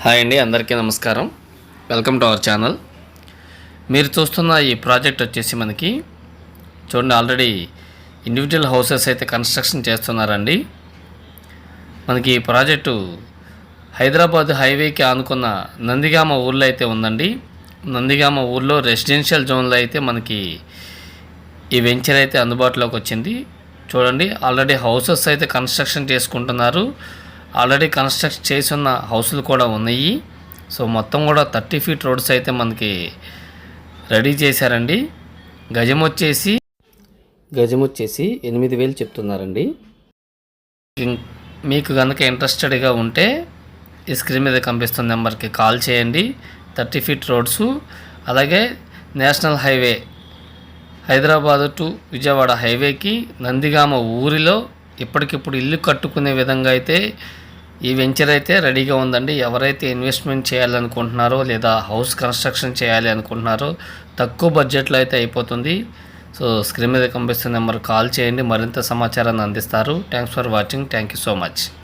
Hi అండి, అందరికీ నమస్కారం. Welcome to our channel. మీరు చూస్తున్న ఈ ప్రాజెక్ట్ వచ్చేసి మనకి చూడండి, ఆల్రెడీ ఇండివిజువల్ హౌసెస్ అయితే కన్స్ట్రక్షన్ చేస్తున్నారండి. మనకి ఈ ప్రాజెక్టు హైదరాబాద్ హైవేకి ఆనుకున్న నందిగామ ఊర్లో అయితే ఉందండి. నందిగామ ఊర్లో రెసిడెన్షియల్ జోన్లో అయితే మనకి ఈ వెంచర్ అయితే అందుబాటులోకి వచ్చింది. చూడండి, ఆల్రెడీ హౌసెస్ అయితే కన్స్ట్రక్షన్ చేసుకుంటున్నారు. ఆల్రెడీ కన్స్ట్రక్ట్ చేసి ఉన్న హౌసులు కూడా ఉన్నాయి. సో మొత్తం కూడా 30 ఫీట్ రోడ్స్ అయితే మనకి రెడీ చేశారండి. గజం వచ్చేసి 8,000 చెప్తున్నారండి. మీకు కనుక ఇంట్రెస్టెడ్గా ఉంటే ఈ స్క్రీన్ మీద కనిపిస్తున్న నెంబర్కి కాల్ చేయండి. 30 ఫీట్ రోడ్సు, అలాగే national highway Hyderabad to Vijayawada హైవేకి నందిగామ ఊరిలో ఇప్పటికిప్పుడు ఇల్లు కట్టుకునే విధంగా అయితే ఈ వెంచర్ అయితే రెడీగా ఉందండి. ఎవరైతే ఇన్వెస్ట్మెంట్ చేయాలనుకుంటున్నారో లేదా హౌస్ కన్స్ట్రక్షన్ చేయాలి అనుకుంటున్నారో తక్కువ బడ్జెట్లో అయితే అయిపోతుంది. సో స్క్రీన్ మీద కనిపిస్తున్న నెంబర్ కాల్ చేయండి, మరింత సమాచారాన్ని అందిస్తారు. Thanks for watching. Thank you so much.